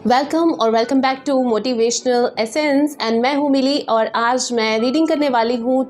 Welcome और welcome back to motivational essence and मैं हूँ मिली और आज मैं रीडिंग करने वाली हूँ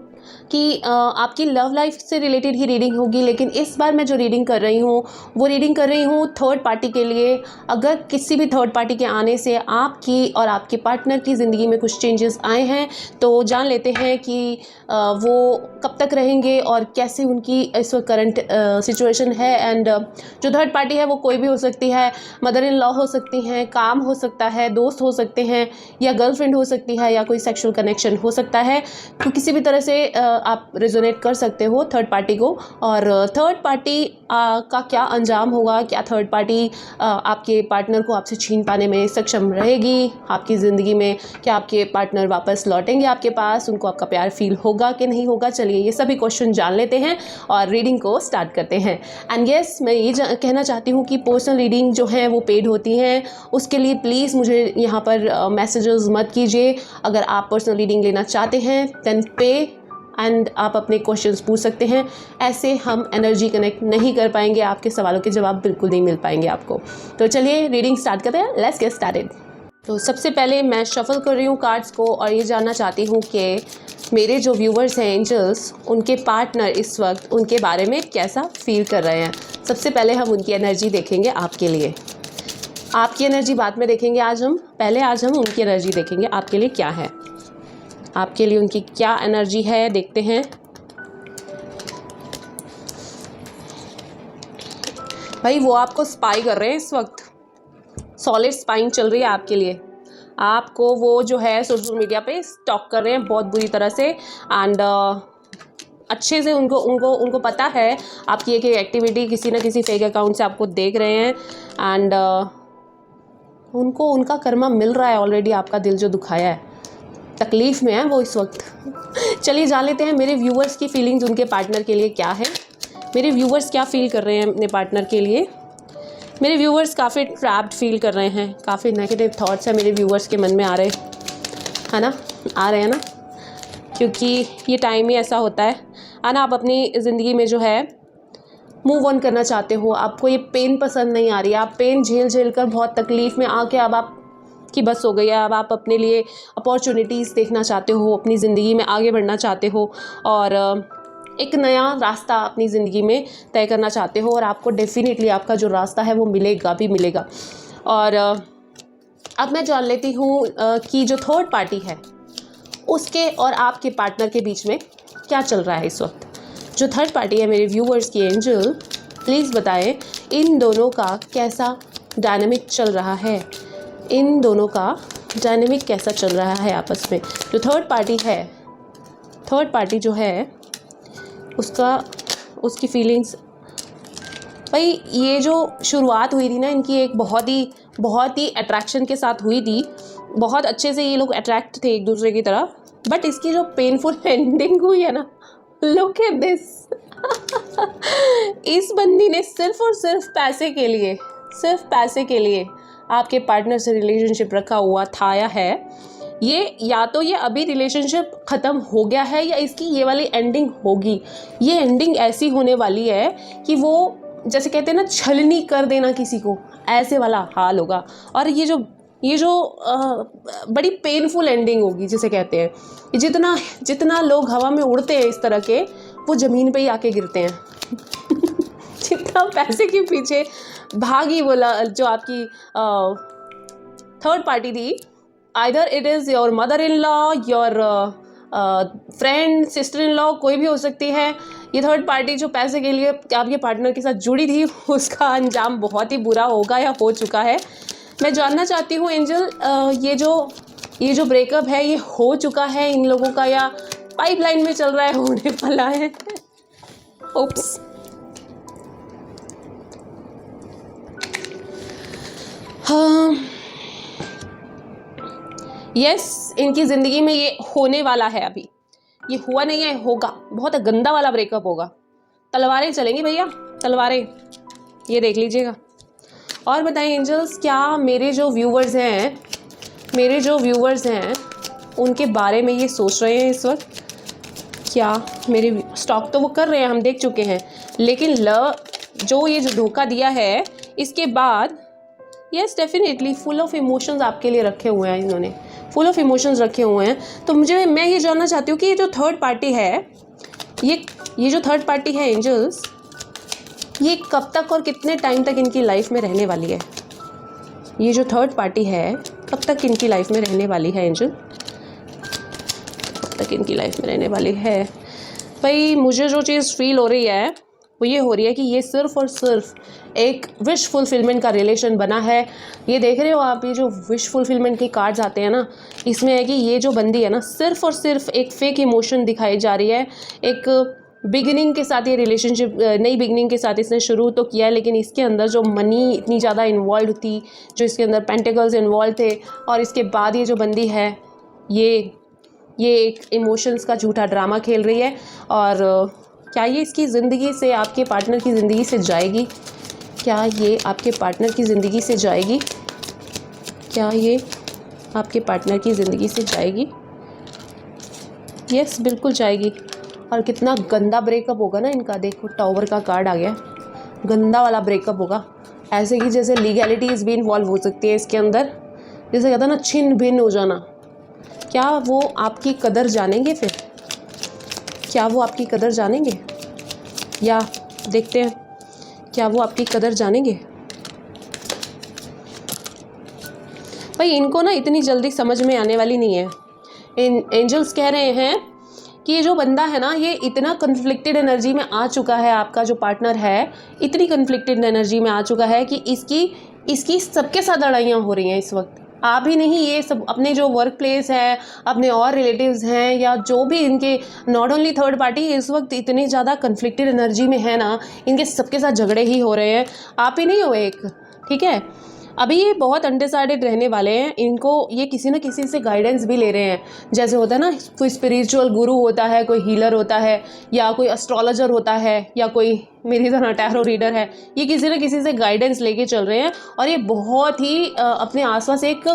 कि आपकी लव लाइफ से रिलेटेड ही रीडिंग होगी। लेकिन इस बार मैं जो रीडिंग कर रही हूँ वो रीडिंग कर रही हूँ थर्ड पार्टी के लिए। अगर किसी भी थर्ड पार्टी के आने से आपकी और आपके पार्टनर की ज़िंदगी में कुछ चेंजेस आए हैं तो जान लेते हैं कि वो कब तक रहेंगे और कैसे उनकी इस वक्त करंट सिचुएशन है। एंड जो थर्ड पार्टी है वो कोई भी हो सकती है, मदर इन लॉ हो सकती हैं, काम हो सकता है, दोस्त हो सकते हैं, या गर्लफ्रेंड हो सकती है, या कोई सेक्सुअल कनेक्शन हो सकता है। तो किसी भी तरह से आप रेजोनेट कर सकते हो थर्ड पार्टी को। और थर्ड पार्टी का क्या अंजाम होगा, क्या थर्ड पार्टी आपके पार्टनर को आपसे छीन पाने में सक्षम रहेगी आपकी ज़िंदगी में, क्या आपके पार्टनर वापस लौटेंगे आपके पास, उनको आपका प्यार फील होगा कि नहीं होगा। चलिए ये सभी क्वेश्चन जान लेते हैं और रीडिंग को स्टार्ट करते हैं। एंड येस, मैं ये कहना चाहती हूँ कि पर्सनल रीडिंग जो है वो पेड होती हैं, उसके लिए प्लीज़ मुझे यहाँ पर मैसेजेस मत कीजिए। अगर आप पर्सनल रीडिंग लेना चाहते हैं देन पे एंड आप अपने क्वेश्चंस पूछ सकते हैं। ऐसे हम एनर्जी कनेक्ट नहीं कर पाएंगे, आपके सवालों के जवाब बिल्कुल नहीं मिल पाएंगे आपको। तो चलिए रीडिंग स्टार्ट करते हैं, लेट्स गेट स्टार्टेड। तो सबसे पहले मैं शफल कर रही हूँ कार्ड्स को और ये जानना चाहती हूँ कि मेरे जो व्यूवर्स हैं एंजल्स, उनके पार्टनर इस वक्त उनके बारे में कैसा फील कर रहे हैं। सबसे पहले हम उनकी एनर्जी देखेंगे आपके लिए। आपकी एनर्जी बाद में देखेंगे, आज हम उनकी एनर्जी देखेंगे आपके लिए क्या है, आपके लिए उनकी क्या एनर्जी है देखते हैं। भाई वो आपको स्पाई कर रहे हैं इस वक्त, सॉलिड स्पाइंग चल रही है आपके लिए। आपको वो जो है सोशल मीडिया पे स्टॉक कर रहे हैं बहुत बुरी तरह से। एंड अच्छे से उनको पता है आपकी एक एक्टिविटी किसी ना किसी फेक अकाउंट से आपको देख रहे हैं। एंड उनको उनका कर्मा मिल रहा है ऑलरेडी। आपका दिल जो दुखाया है, तकलीफ़ में है वो इस वक्त। चलिए जान लेते हैं मेरे व्यूवर्स की फीलिंग्स उनके पार्टनर के लिए क्या है। मेरे व्यूवर्स क्या फ़ील कर रहे हैं अपने पार्टनर के लिए। मेरे व्यूवर्स काफ़ी ट्रैप्ड फील कर रहे हैं, काफ़ी नेगेटिव थॉट्स हैं मेरे व्यूवर्स के मन में आ रहे हैं ना, क्योंकि ये टाइम ही ऐसा होता है ना। आप अपनी ज़िंदगी में जो है मूव ऑन करना चाहते हो, आपको ये पेन पसंद नहीं आ रही है, आप पेन झेल कर बहुत तकलीफ़ में आके अब आप की बस हो गई है। अब आप अपने लिए अपॉर्चुनिटीज़ देखना चाहते हो, अपनी ज़िंदगी में आगे बढ़ना चाहते हो और एक नया रास्ता अपनी ज़िंदगी में तय करना चाहते हो। और आपको डेफिनेटली आपका जो रास्ता है वो मिलेगा। और अब मैं जान लेती हूँ कि जो थर्ड पार्टी है उसके और आपके पार्टनर के बीच में क्या चल रहा है इस वक्त। जो थर्ड पार्टी है मेरे व्यूवर्स की एंजल, प्लीज़ बताएं इन दोनों का कैसा डायनामिक चल रहा है, इन दोनों का डायनेमिक कैसा चल रहा है आपस में। जो थर्ड पार्टी जो है उसकी फीलिंग्स, भाई ये जो शुरुआत हुई थी ना इनकी, एक बहुत ही अट्रैक्शन के साथ हुई थी, बहुत अच्छे से ये लोग अट्रैक्ट थे एक दूसरे की तरफ। बट इसकी जो पेनफुल एंडिंग हुई है ना, लुक एट दिस। इस बंदी ने सिर्फ और सिर्फ पैसे के लिए आपके पार्टनर से रिलेशनशिप रखा हुआ था या है। या तो ये अभी रिलेशनशिप ख़त्म हो गया है या इसकी ये वाली एंडिंग होगी। ये एंडिंग ऐसी होने वाली है कि वो जैसे कहते हैं ना, छलनी कर देना किसी को, ऐसे वाला हाल होगा। और ये जो बड़ी पेनफुल एंडिंग होगी जिसे कहते हैं। जितना लोग हवा में उड़ते हैं इस तरह के, वो ज़मीन पे ही आके गिरते हैं। जितना पैसे के पीछे भागी बोला जो आपकी थर्ड पार्टी थी, either it is your mother in law, your friend, sister in law, कोई भी हो सकती है। ये थर्ड पार्टी जो पैसे के लिए आपके पार्टनर के साथ जुड़ी थी, उसका अंजाम बहुत ही बुरा होगा या हो चुका है। मैं जानना चाहती हूँ एंजल, ये जो ब्रेकअप है ये हो चुका है इन लोगों का या पाइपलाइन में चल रहा है, होने वाला है। ओप्स। हाँ, यस, इनकी ज़िंदगी में ये होने वाला है। अभी ये हुआ नहीं है, होगा। बहुत गंदा वाला ब्रेकअप होगा। तलवारें चलेंगी भैया, तलवारें, ये देख लीजिएगा। और बताएं एंजल्स, क्या मेरे जो व्यूवर्स हैं उनके बारे में ये सोच रहे हैं इस वक्त। क्या मेरे स्टॉक तो वो कर रहे हैं, हम देख चुके हैं, लेकिन जो धोखा दिया है इसके बाद yes definitely full of emotions आपके लिए रखे हुए हैं, इन्होंने फुल ऑफ इमोशंस रखे हुए हैं। तो मैं ये जानना चाहती हूँ कि ये जो थर्ड पार्टी है, ये जो थर्ड पार्टी है एंजल्स, ये कब तक और कितने टाइम तक इनकी लाइफ में रहने वाली है? ये जो थर्ड पार्टी है कब तक इनकी लाइफ में रहने वाली है एंजल? कब तक इनकी लाइफ में रहने वाली है? भाई मुझे जो चीज़ फील हो रही है वो ये हो रही है कि ये सिर्फ़ और सिर्फ एक विश फुलफिलमेंट का रिलेशन बना है। ये देख रहे हो आप, ये जो विश फुलफिलमेंट के कार्ड्स आते हैं ना, इसमें है कि ये जो बंदी है ना, सिर्फ़ और सिर्फ एक फ़ेक इमोशन दिखाई जा रही है। एक बिगिनिंग के साथ ये रिलेशनशिप, नई बिगिनिंग के साथ इसने शुरू तो किया है, लेकिन इसके अंदर जो मनी इतनी ज़्यादा इन्वॉल्व थी, जो इसके अंदर पेंटिकल्स इन्वॉल्व थे, और इसके बाद ये जो बंदी है ये एक इमोशंस का झूठा ड्रामा खेल रही है। और क्या ये इसकी ज़िंदगी से, आपके पार्टनर की ज़िंदगी से जाएगी? क्या ये आपके पार्टनर की ज़िंदगी से जाएगी? क्या ये आपके पार्टनर की ज़िंदगी से जाएगी? यस, बिल्कुल जाएगी। और कितना गंदा ब्रेकअप होगा ना इनका। देखो टावर का कार्ड आ गया, गंदा वाला ब्रेकअप होगा। ऐसे कि जैसे लीगैलिटीज़ भी इन्वॉल्व हो सकती है इसके अंदर, जैसे कहता है ना छिन्न भिन्न हो जाना। क्या वो आपकी कदर जानेंगे फिर? क्या वो आपकी कदर जानेंगे? या देखते हैं, क्या वो आपकी कदर जानेंगे? भाई इनको ना इतनी जल्दी समझ में आने वाली नहीं है। एंजल्स कह रहे हैं कि ये जो बंदा है ना, ये इतना कन्फ्लिक्टेड एनर्जी में आ चुका है, आपका जो पार्टनर है इतनी कन्फ्लिक्टेड एनर्जी में आ चुका है कि इसकी सबके साथ लड़ाइयाँ हो रही हैं इस वक्त। आप ही नहीं, ये सब अपने जो वर्क प्लेस है, अपने और रिलेटिव्स हैं, या जो भी इनके नॉट ओनली थर्ड पार्टी इस वक्त इतनी ज़्यादा कन्फ्लिक्टेड एनर्जी में है ना, इनके सबके साथ झगड़े ही हो रहे हैं। आप ही नहीं हो एक, ठीक है। अभी ये बहुत अनडिसाइडेड रहने वाले हैं। इनको ये किसी न किसी से गाइडेंस भी ले रहे हैं। जैसे होता है ना, कोई स्पिरिचुअल गुरु होता है, कोई हीलर होता है, या कोई एस्ट्रोलॉजर होता है, या कोई मेरी तरह टैरो रीडर है। ये किसी न किसी से गाइडेंस लेके चल रहे हैं, और ये बहुत ही अपने आसपास एक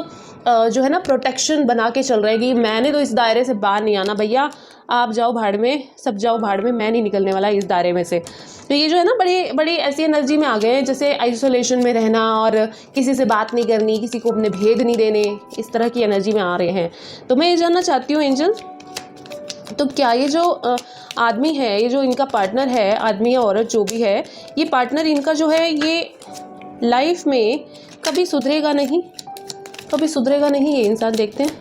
जो है ना प्रोटेक्शन बना के चल रहे हैं कि मैंने तो इस दायरे से बाहर नहीं आना भैया, आप जाओ भाड़ में, सब जाओ भाड़ में, मैं नहीं निकलने वाला इस दायरे में से। तो ये जो है ना बड़ी बड़ी ऐसी एनर्जी में आ गए हैं, जैसे आइसोलेशन में रहना और किसी से बात नहीं करनी, किसी को अपने भेद नहीं देने, इस तरह की एनर्जी में आ रहे हैं। तो मैं ये जानना चाहती हूँ एंजल, तो क्या ये जो आदमी है, ये जो इनका पार्टनर है, आदमी या औरत जो भी है, ये पार्टनर इनका जो है, ये लाइफ में कभी सुधरेगा नहीं? कभी सुधरेगा नहीं ये इंसान? देखते हैं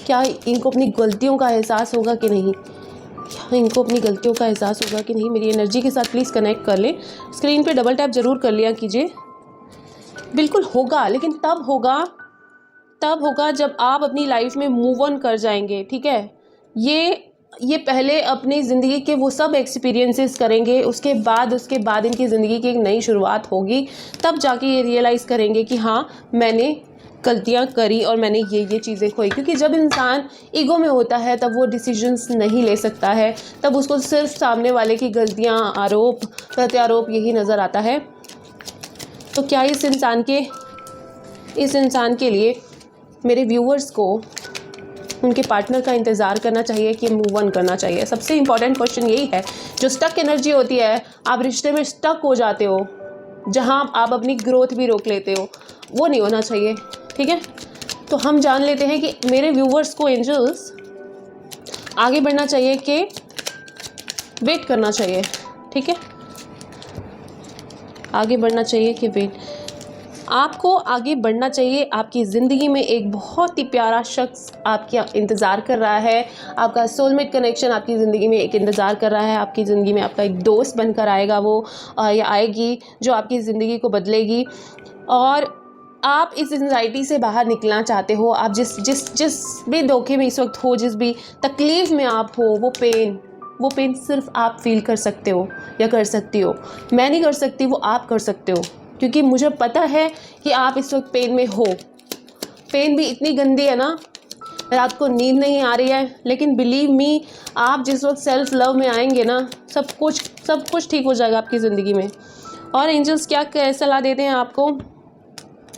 क्या इनको अपनी गलतियों का एहसास होगा कि नहीं। क्या इनको अपनी गलतियों का एहसास होगा कि नहीं? मेरी एनर्जी के साथ प्लीज़ कनेक्ट कर लें। स्क्रीन पे डबल टैप ज़रूर कर लिया कीजिए। बिल्कुल होगा, लेकिन तब होगा जब आप अपनी लाइफ में मूव ऑन कर जाएंगे, ठीक है। ये पहले अपनी ज़िंदगी के वो सब एक्सपीरियंसेस करेंगे, उसके बाद इनकी ज़िंदगी की एक नई शुरुआत होगी। तब जाके ये रियलाइज़ करेंगे कि हाँ, मैंने गलतियाँ करी और मैंने ये चीज़ें खोई। क्योंकि जब इंसान ईगो में होता है तब वो डिसीजंस नहीं ले सकता है, तब उसको सिर्फ सामने वाले की गलतियाँ, आरोप प्रत्यारोप यही नज़र आता है। तो क्या इस इंसान के लिए मेरे व्यूअर्स को उनके पार्टनर का इंतज़ार करना चाहिए कि मूव ऑन करना चाहिए? सबसे इम्पॉर्टेंट क्वेश्चन यही है। जो स्टक एनर्जी होती है, आप रिश्ते में स्टक हो जाते हो, जहाँ आप अपनी ग्रोथ भी रोक लेते हो, वो नहीं होना चाहिए, ठीक है। तो हम जान लेते हैं कि मेरे व्यूवर्स को एंजल्स आगे बढ़ना चाहिए कि वेट करना चाहिए, ठीक है। आगे बढ़ना चाहिए कि वेट, आपको आगे बढ़ना चाहिए। आपकी ज़िंदगी में एक बहुत ही प्यारा शख्स आपका इंतज़ार कर रहा है। आपका सोलमेट कनेक्शन आपकी ज़िंदगी में एक इंतज़ार कर रहा है। आपकी ज़िंदगी में आपका एक दोस्त बनकर आएगा वो, या आएगी, जो आपकी ज़िंदगी को बदलेगी। और आप इस एंजाइटी से बाहर निकलना चाहते हो। आप जिस भी धोखे में इस वक्त हो, जिस भी तकलीफ़ में आप हो, वो पेन सिर्फ आप फील कर सकते हो या कर सकती हो। मैं नहीं कर सकती, वो आप कर सकते हो। क्योंकि मुझे पता है कि आप इस वक्त पेन में हो। पेन भी इतनी गंदी है ना, रात को नींद नहीं आ रही है, लेकिन बिलीव मी, आप जिस वक्त सेल्फ लव में आएंगे ना, सब कुछ ठीक हो जाएगा आपकी ज़िंदगी में। और एंजल्स क्या सलाह देते हैं आपको?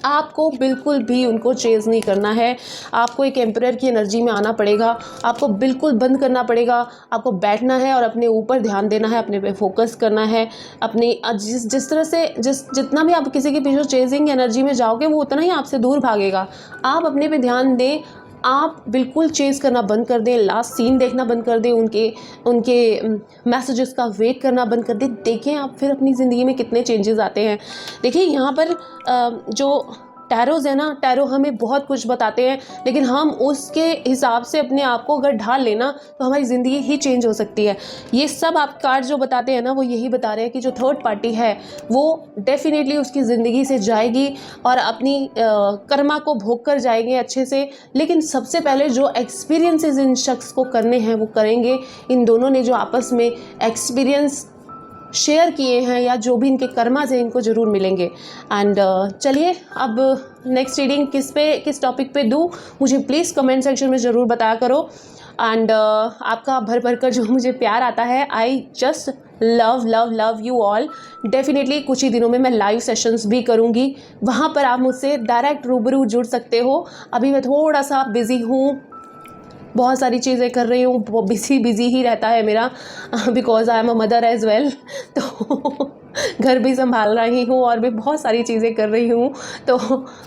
आपको बिल्कुल भी उनको चेज़ नहीं करना है। आपको एक एम्परर की एनर्जी में आना पड़ेगा। आपको बिल्कुल बंद करना पड़ेगा। आपको बैठना है और अपने ऊपर ध्यान देना है, अपने पे फोकस करना है। अपनी जिस तरह से जितना भी आप किसी के पीछे चेजिंग एनर्जी में जाओगे, वो उतना ही आपसे दूर भागेगा। आप अपने पे ध्यान दें। आप बिल्कुल चेज़ करना बंद कर दें, लास्ट सीन देखना बंद कर दें, उनके मैसेजेस का वेट करना बंद कर दें। देखें आप फिर अपनी ज़िंदगी में कितने चेंजेस आते हैं। देखिए यहाँ पर जो टैरोज़ है ना, टैरो हमें बहुत कुछ बताते हैं, लेकिन हम उसके हिसाब से अपने आप को अगर ढाल लेना तो हमारी ज़िंदगी ही चेंज हो सकती है। ये सब आप कार्ड जो बताते हैं ना, वो यही बता रहे हैं कि जो थर्ड पार्टी है वो डेफिनेटली उसकी ज़िंदगी से जाएगी और अपनी कर्मा को भोग कर जाएंगे अच्छे से। लेकिन सबसे पहले जो एक्सपीरियंसेस इन शख्स को करने हैं वो करेंगे। इन दोनों ने जो आपस में एक्सपीरियंस शेयर किए हैं या जो भी इनके कर्मा से, इनको ज़रूर मिलेंगे। एंड चलिए अब नेक्स्ट रीडिंग किस टॉपिक पे दूँ, मुझे प्लीज़ कमेंट सेक्शन में ज़रूर बताया करो। एंड आपका भर भर कर जो मुझे प्यार आता है, I just love love love you all. Definitely कुछ ही दिनों में मैं लाइव सेशंस भी करूँगी, वहाँ पर आप मुझसे डायरेक्ट रूबरू जुड़ सकते हो। अभी मैं थोड़ा सा बिज़ी हूँ, बहुत सारी चीज़ें कर रही हूँ, बिज़ी ही रहता है मेरा, because I am a mother as well. तो घर भी संभाल रही हूँ और भी बहुत सारी चीज़ें कर रही हूँ, तो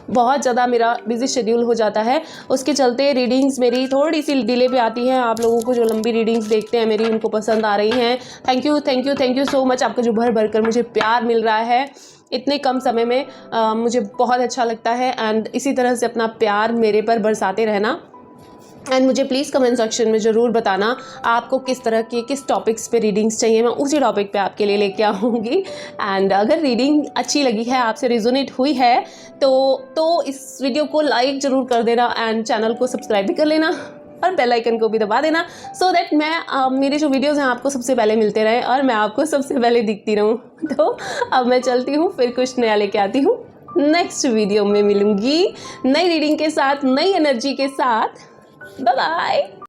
बहुत ज़्यादा मेरा बिज़ी शेड्यूल हो जाता है। उसके चलते रीडिंग्स मेरी थोड़ी सी डिले पे आती हैं। आप लोगों को जो लंबी रीडिंग्स देखते हैं मेरी, उनको पसंद आ रही हैं। Thank you so much. आपका जो भर भर कर मुझे प्यार मिल रहा है इतने कम समय में, मुझे बहुत अच्छा लगता है। एंड इसी तरह से अपना प्यार मेरे पर बरसाते रहना। एंड मुझे प्लीज़ कमेंट सेक्शन में ज़रूर बताना आपको किस तरह की, किस टॉपिक्स पे रीडिंग्स चाहिए, मैं उसी टॉपिक पे आपके लिए लेके आऊँगी। एंड अगर रीडिंग अच्छी लगी है, आपसे रिजोनेट हुई है, तो इस वीडियो को लाइक ज़रूर कर देना एंड चैनल को सब्सक्राइब भी कर लेना और बेल आइकन को भी दबा देना, सो दैट मैं मेरे जो वीडियोज़ हैं आपको सबसे पहले मिलते रहें और मैं आपको सबसे पहले दिखती रहूँ। तो अब मैं चलती हूँ, फिर कुछ नया लेके आती हूँ। नेक्स्ट वीडियो में मिलूँगी नई रीडिंग के साथ, नई एनर्जी के साथ। Bye bye.